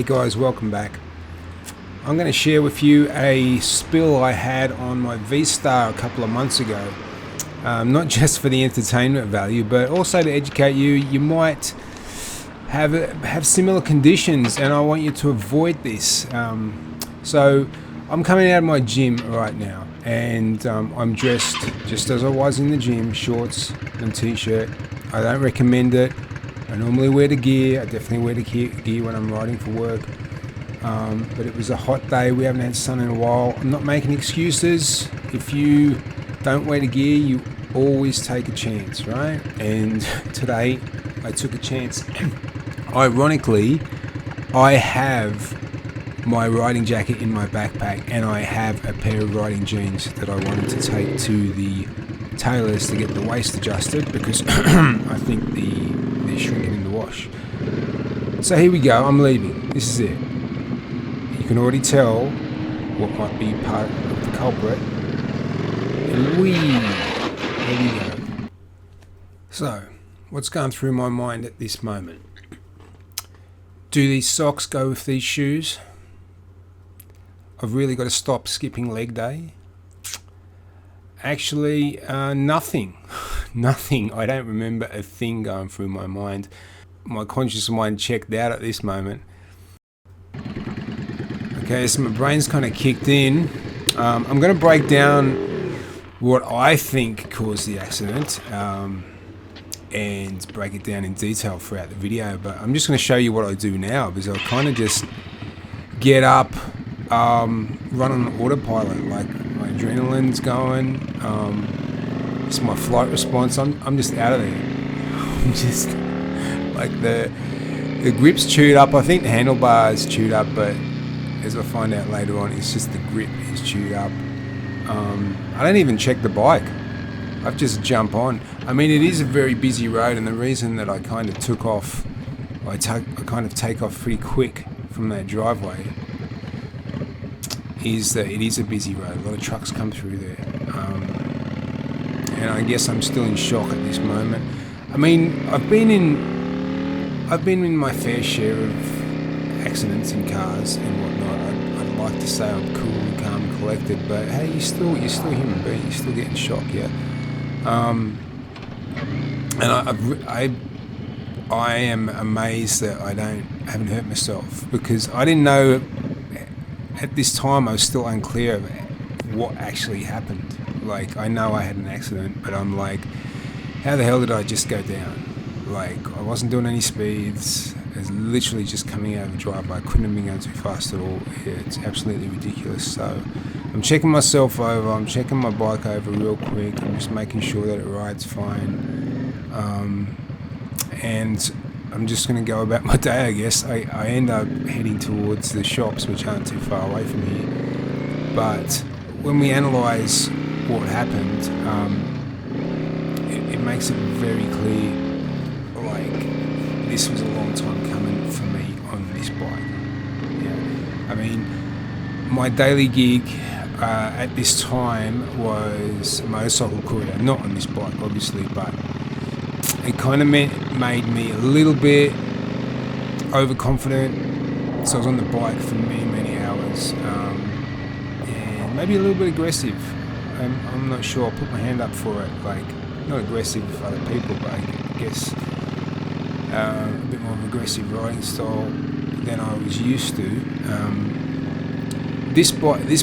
Hey guys, welcome back. I'm going to share with you a spill I had on my V-Star a couple of months ago. Not just for the entertainment value, but also to educate you. You might have similar conditions, and I want you to avoid this. So I'm coming out of my gym right now, and I'm dressed just as I was in the gym, shorts and t-shirt. I don't recommend it. I normally wear the gear. I definitely wear the gear when I'm riding for work. But it was a hot day. We haven't had sun in a while. I'm not making excuses. If you don't wear the gear, you always take a chance, right? And today I took a chance. Ironically, I have my riding jacket in my backpack, and I have a pair of riding jeans that I wanted to take to the tailors to get the waist adjusted, because I think they're shrinking in the wash. So here we go. I'm leaving. This is it. You can already tell what might be part of the culprit. And here we go. So, what's going through my mind at this moment? Do these socks go with these shoes? I've really got to stop skipping leg day. Actually, nothing. Nothing. I don't remember a thing going through my mind. My conscious mind checked out at this moment. Okay, so my brain's kind of kicked in. I'm going to break down what I think caused the accident and break it down in detail throughout the video. But I'm just going to show you what I do now, because I'll kind of just get up, run on autopilot, like my adrenaline's going. It's my flight response. I'm just out of there. I'm just like the grip's chewed up. I think the handlebar's chewed up, but as I find out later on, it's just the grip is chewed up. I don't even check the bike. I've just jump on. I mean, it is a very busy road, and the reason that I kind of took off, I kind of take off pretty quick from that driveway, is that it is a busy road. A lot of trucks come through there. And I guess I'm still in shock at this moment. I mean, I've been in my fair share of accidents in cars and whatnot. I'd like to say I'm cool and calm and collected, but hey, you're still a human being. You're still getting shocked, yeah. And I am amazed that I haven't hurt myself, because I didn't know at this time. I was still unclear of what actually happened. Like, I know I had an accident, but I'm like, how the hell did I just go down? Like, I wasn't doing any speeds. I was literally just coming out of the driveway. I couldn't have been going too fast at all. Yeah, it's absolutely ridiculous. So I'm checking myself over. I'm checking my bike over real quick. I'm just making sure that it rides fine. And I'm just going to go about my day, I guess. I end up heading towards the shops, which aren't too far away from here. But when we analyse what happened, it makes it very clear, like, this was a long time coming for me on this bike. Yeah. I mean, my daily gig at this time was a motorcycle courier, not on this bike obviously, but it kind of made me a little bit overconfident. So I was on the bike for many hours, and maybe a little bit aggressive. I'm not sure. I'll put my hand up for it. Like, not aggressive with other people, but I guess a bit more of aggressive riding style than I was used to. This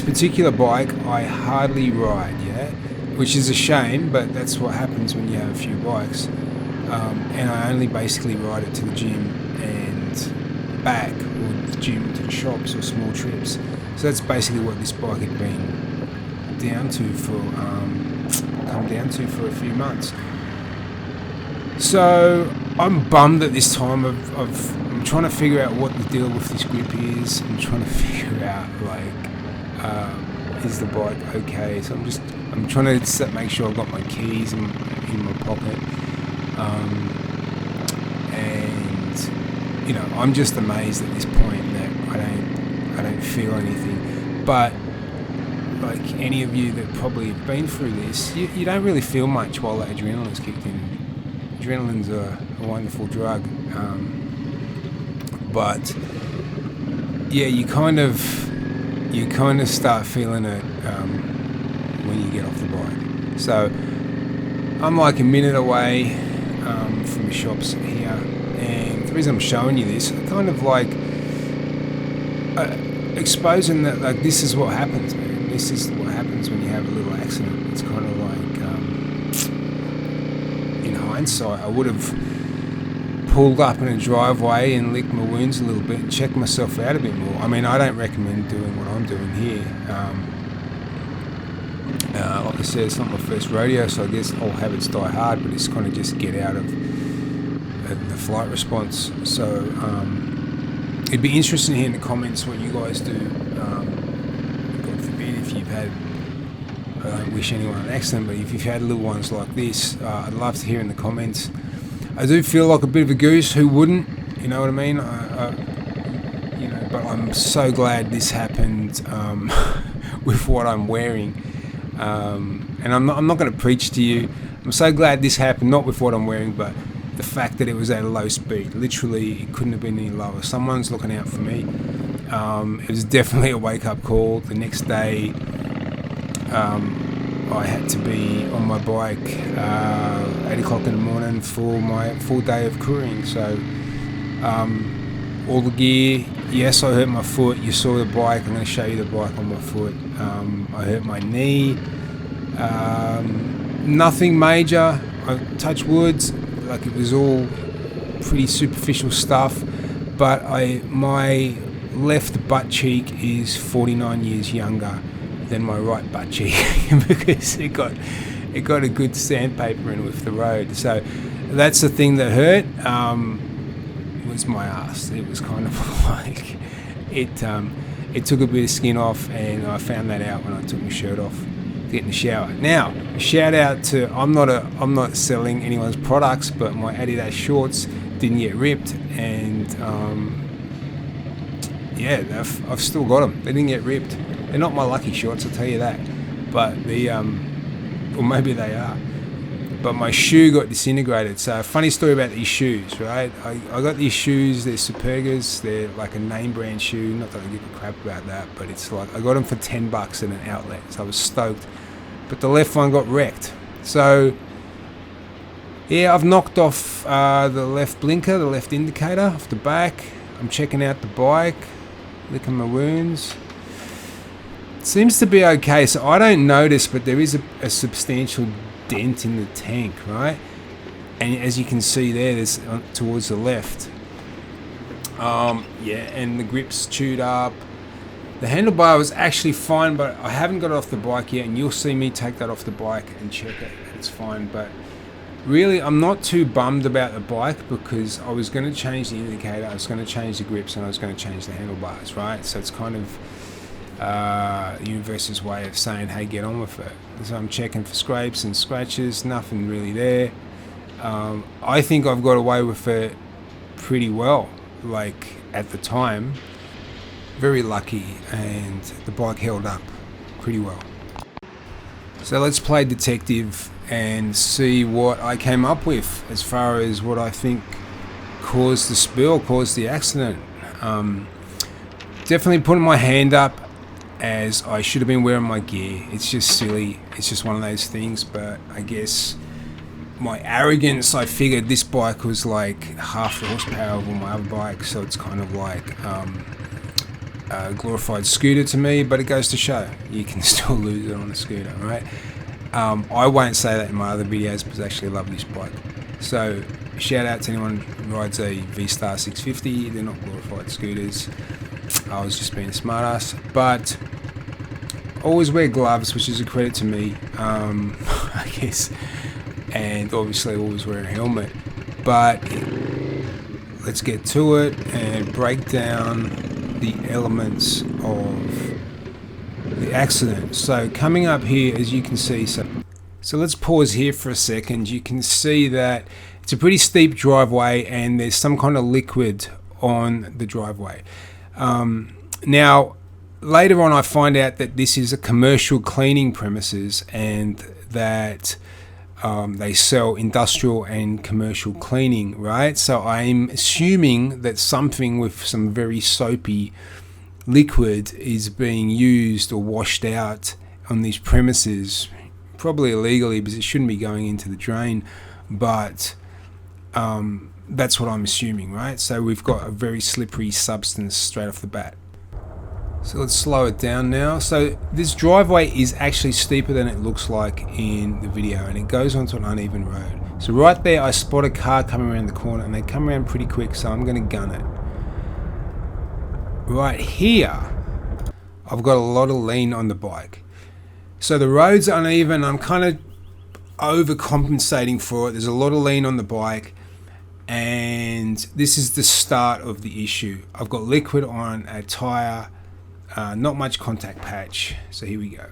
particular bike, I hardly ride, yeah, which is a shame, but that's what happens when you have a few bikes. And I only basically ride it to the gym and back, or the gym to the shops or small trips. So that's basically what this bike had been come down to for a few months. So I'm bummed at this time. I'm trying to figure out what the deal with this grip is. I'm trying to figure out, like, is the bike okay? So I'm trying to make sure I've got my keys in my pocket. And you know, I'm just amazed at this point that I don't feel anything. But like any of you that probably have been through this, you don't really feel much while that adrenaline's kicked in. Adrenaline's a wonderful drug, but yeah, you kind of start feeling it when you get off the bike. So I'm like a minute away from the shops here, and the reason I'm showing you this, I kind of like exposing that, like, this is what happens, man. This is what happens when you have a little accident. It's kind of like, in hindsight, I would have pulled up in a driveway and licked my wounds a little bit and checked myself out a bit more. I mean, I don't recommend doing what I'm doing here. Like I said, it's not my first rodeo, so I guess all habits die hard, but it's kind of just get out of the flight response. So it'd be interesting to hear in the comments what you guys do. God forbid if you've had, I don't wish anyone an accident, but if you've had little ones like this, I'd love to hear in the comments. I do feel like a bit of a goose. Who wouldn't? You know what I mean? But I'm so glad this happened with what I'm wearing. And I'm not going to preach to you. I'm so glad this happened, not with what I'm wearing, but the fact that it was at a low speed. Literally, it couldn't have been any lower. Someone's looking out for me. It was definitely a wake-up call. The next day, I had to be on my bike 8 o'clock in the morning for my full day of crewing. So all the gear, yes, I hurt my foot. You saw the bike. I'm going to show you the bike on my foot. I hurt my knee. Nothing major. I touched wood, like it was all pretty superficial stuff. But my left butt cheek is 49 years younger than my right butt cheek because it got a good sandpaper in with the road. So that's the thing that hurt. Was my ass. It was kind of like it took a bit of skin off, and I found that out when I took my shirt off to get in the shower. Now, shout out to I'm not selling anyone's products, but my Adidas shorts didn't get ripped, and I've still got them. They didn't get ripped. They're not my lucky shorts, I'll tell you that. But or maybe they are. But my shoe got disintegrated. So, funny story about these shoes, right? I got these shoes. They're Supergas. They're like a name brand shoe. Not that I give a crap about that, but it's like I got them for $10 at an outlet. So I was stoked. But the left one got wrecked. So yeah, I've knocked off the left blinker, the left indicator off the back. I'm checking out the bike, licking my wounds. Seems to be okay. So I don't notice, but there is a substantial dent in the tank, right? And as you can see there's towards the left. And the grip's chewed up. The handlebar was actually fine, but I haven't got it off the bike yet, and you'll see me take that off the bike and check it. It's fine, but really I'm not too bummed about the bike because I was going to change the indicator, I was going to change the grips, and I was going to change the handlebars, right? So it's kind of the universe's way of saying, hey, get on with it. So I'm checking for scrapes and scratches, nothing really there. I think I've got away with it pretty well, like at the time. Very lucky, and the bike held up pretty well. So let's play detective and see what I came up with as far as what I think caused the spill, caused the accident. Definitely putting my hand up, as I should have been wearing my gear. It's just silly. It's just one of those things, but I guess my arrogance, I figured this bike was like half the horsepower of all my other bikes, so it's kind of like a glorified scooter to me, but it goes to show you can still lose it on a scooter, right? I won't say that in my other videos because I actually love this bike. So shout out to anyone who rides a V-Star 650. They're not glorified scooters. I was just being a smartass, but always wear gloves, which is a credit to me, I guess, and obviously always wear a helmet. But let's get to it and break down the elements of the accident. So coming up here, as you can see, so let's pause here for a second. You can see that it's a pretty steep driveway and there's some kind of liquid on the driveway. Now, later on I find out that this is a commercial cleaning premises and that they sell industrial and commercial cleaning, right? So I'm assuming that something with some very soapy liquid is being used or washed out on these premises, probably illegally because it shouldn't be going into the drain, but that's what I'm assuming, right? So we've got a very slippery substance straight off the bat. So let's slow it down now. So this driveway is actually steeper than it looks like in the video, and it goes onto an uneven road. So right there I spot a car coming around the corner, and they come around pretty quick, so I'm going to gun it. Right here I've got a lot of lean on the bike. So the road's uneven, I'm kind of overcompensating for it. There's a lot of lean on the bike, and this is the start of the issue. I've got liquid on a tyre, not much contact patch, so here we go.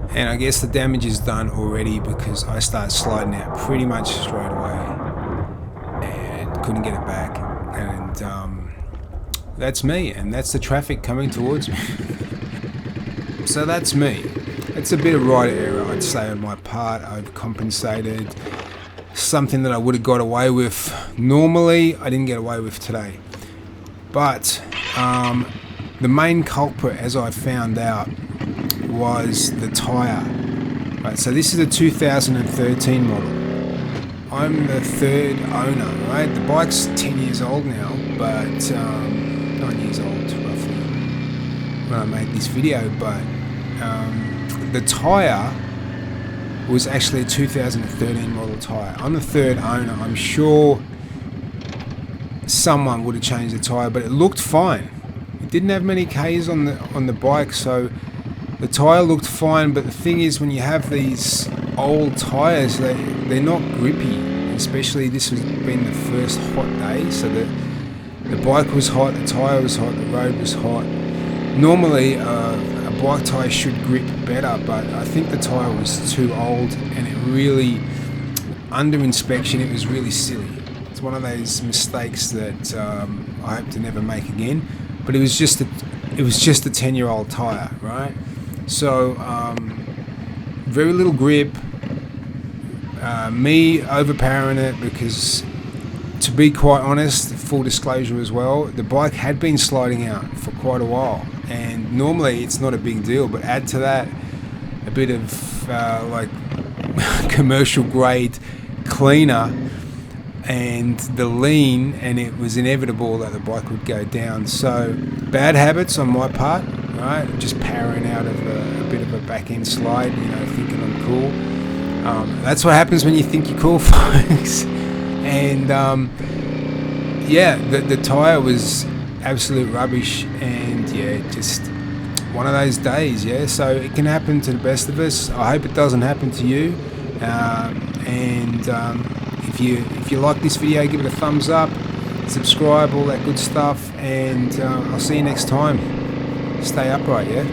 And I guess the damage is done already because I started sliding out pretty much straight away and couldn't get it back. And that's me, and that's the traffic coming towards me. So that's me. It's a bit of rider error, I'd say, on my part. I've compensated. Something that I would have got away with normally, I didn't get away with today. But the main culprit, as I found out, was the tyre. Right, so this is a 2013 model. I'm the third owner, right? The bike's 10 years old now, but 9 years old roughly when I made this video. But the tyre was actually a 2013 model tyre. I'm the third owner. I'm sure someone would have changed the tyre, but it looked fine. It didn't have many Ks on the bike, so the tyre looked fine. But the thing is, when you have these old tyres, they're not grippy. Especially this has been the first hot day, so the bike was hot, the tyre was hot, the road was hot. Normally a bike tyre should grip better, but I think the tyre was too old, and it really, under inspection, it was really silly. It's one of those mistakes that I hope to never make again. But it was just a 10-year-old tyre, right? So very little grip. Me overpowering it because, to be quite honest, full disclosure as well, the bike had been sliding out for quite a while, and normally it's not a big deal, but add to that a bit of like commercial grade cleaner and the lean, and it was inevitable that the bike would go down. So bad habits on my part, right? Just powering out of a bit of a back end slide, thinking I'm cool. That's what happens when you think you're cool, folks. And the tyre was absolute rubbish, and just one of those days. So it can happen to the best of us. I hope it doesn't happen to you. If you like this video, give it a thumbs up, subscribe, all that good stuff, and I'll see you next time. Stay upright, yeah?